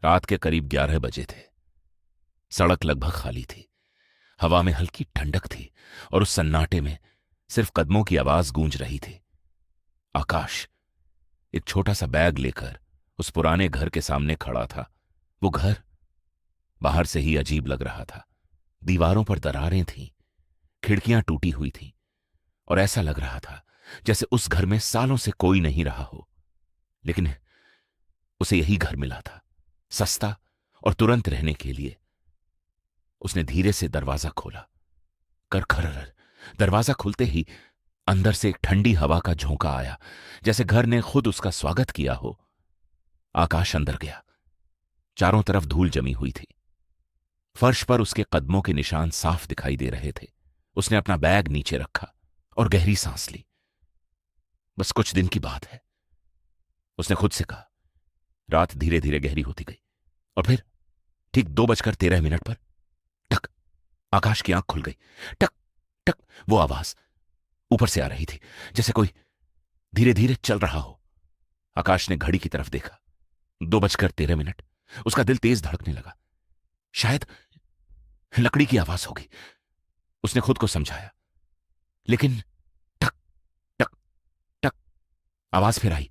रात के करीब 11 बजे थे। सड़क लगभग खाली थी। हवा में हल्की ठंडक थी और उस सन्नाटे में सिर्फ कदमों की आवाज गूंज रही थी। आकाश एक छोटा सा बैग लेकर उस पुराने घर के सामने खड़ा था। वो घर बाहर से ही अजीब लग रहा था। दीवारों पर दरारें थीं, खिड़कियां टूटी हुई थीं और ऐसा लग रहा था जैसे उस घर में सालों से कोई नहीं रहा हो। लेकिन उसे यही घर मिला था, सस्ता और तुरंत रहने के लिए। उसने धीरे से दरवाजा खोला। कर दरवाजा खुलते ही अंदर से एक ठंडी हवा का झोंका आया, जैसे घर ने खुद उसका स्वागत किया हो। आकाश अंदर गया। चारों तरफ धूल जमी हुई थी। फर्श पर उसके कदमों के निशान साफ दिखाई दे रहे थे। उसने अपना बैग नीचे रखा और गहरी सांस ली। बस कुछ दिन की बात है, उसने खुद से कहा। रात धीरे धीरे गहरी होती गई और फिर ठीक 2:13 पर टक, आकाश की आंख खुल गई। टक टक, वो आवाज ऊपर से आ रही थी, जैसे कोई धीरे धीरे चल रहा हो। आकाश ने घड़ी की तरफ देखा। 2:13। उसका दिल तेज धड़कने लगा। शायद लकड़ी की आवाज होगी, उसने खुद को समझाया। लेकिन टक टक टक, आवाज फिर आई।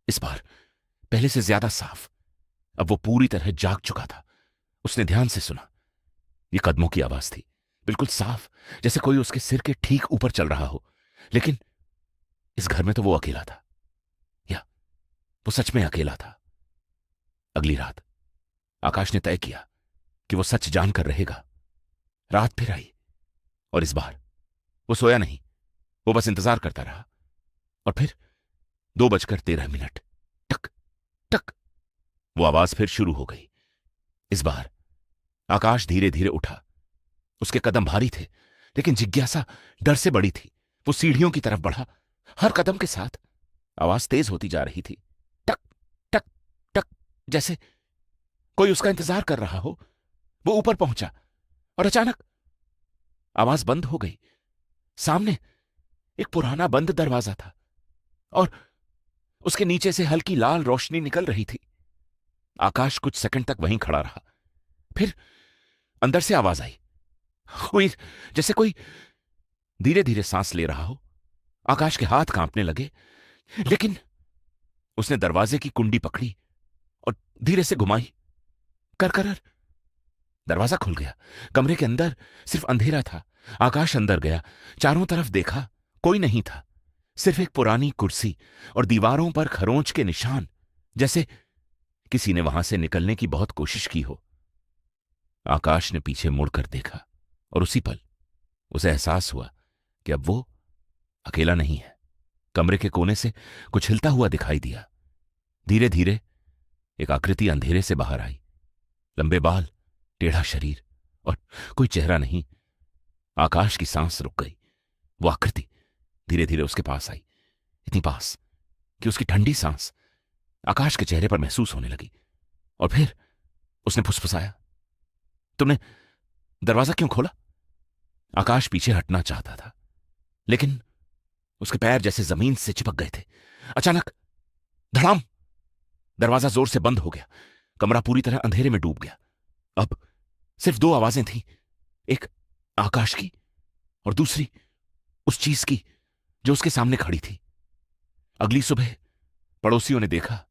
इस बार पहले से ज्यादा साफ। अब वो पूरी तरह जाग चुका था। उसने ध्यान से सुना। ये कदमों की आवाज थी, बिल्कुल साफ, जैसे कोई उसके सिर के ठीक ऊपर चल रहा हो। लेकिन इस घर में तो वो अकेला था, या वो सच में अकेला था। अगली रात आकाश ने तय किया कि वो सच जानकर रहेगा। रात फिर आई और इस बार वो सोया नहीं, वो बस इंतजार करता रहा। और फिर 2:13। टक टक, वो आवाज फिर शुरू हो गई। इस बार आकाश धीरे धीरे उठा। उसके कदम भारी थे, लेकिन जिज्ञासा डर से बड़ी थी। वो सीढ़ियों की तरफ बढ़ा। हर कदम के साथ आवाज तेज होती जा रही थी। टक टक टक, जैसे कोई उसका इंतजार कर रहा हो। वो ऊपर पहुंचा और अचानक आवाज बंद हो गई। सामने एक पुराना बंद दरवाजा था और उसके नीचे से हल्की लाल रोशनी निकल रही थी। आकाश कुछ सेकंड तक वहीं खड़ा रहा। फिर अंदर से आवाज आई, कोई जैसे कोई धीरे धीरे सांस ले रहा हो। आकाश के हाथ कांपने लगे, लेकिन उसने दरवाजे की कुंडी पकड़ी और धीरे से घुमाई। कर दरवाजा खुल गया। कमरे के अंदर सिर्फ अंधेरा था। आकाश अंदर गया, चारों तरफ देखा, कोई नहीं था। सिर्फ एक पुरानी कुर्सी और दीवारों पर खरोंच के निशान, जैसे किसी ने वहां से निकलने की बहुत कोशिश की हो। आकाश ने पीछे मुड़कर देखा और उसी पल उसे एहसास हुआ कि अब वो अकेला नहीं है। कमरे के कोने से कुछ हिलता हुआ दिखाई दिया। धीरे धीरे एक आकृति अंधेरे से बाहर आई। लंबे बाल, टेढ़ा शरीर और कोई चेहरा नहीं। आकाश की सांस रुक गई। वो आकृति धीरे धीरे उसके पास आई, इतनी पास कि उसकी ठंडी सांस आकाश के चेहरे पर महसूस होने लगी। और फिर उसने फुसफुसाया, तुमने दरवाजा क्यों खोला? आकाश पीछे हटना चाहता था, लेकिन उसके पैर जैसे जमीन से चिपक गए थे। अचानक धड़ाम, दरवाजा जोर से बंद हो गया। कमरा पूरी तरह अंधेरे में डूब गया। अब सिर्फ 2 आवाजें थीं, एक आकाश की और दूसरी उस चीज की जो उसके सामने खड़ी थी। अगली सुबह पड़ोसियों ने देखा,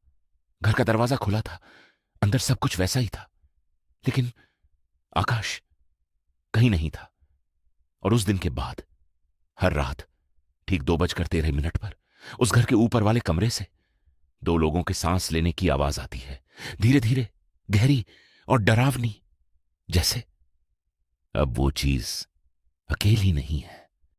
घर का दरवाजा खुला था, अंदर सब कुछ वैसा ही था, लेकिन आकाश कहीं नहीं था। और उस दिन के बाद हर रात ठीक 2:13 पर उस घर के ऊपर वाले कमरे से 2 लोगों के सांस लेने की आवाज आती है, धीरे धीरे, गहरी और डरावनी, जैसे अब वो चीज अकेली नहीं है।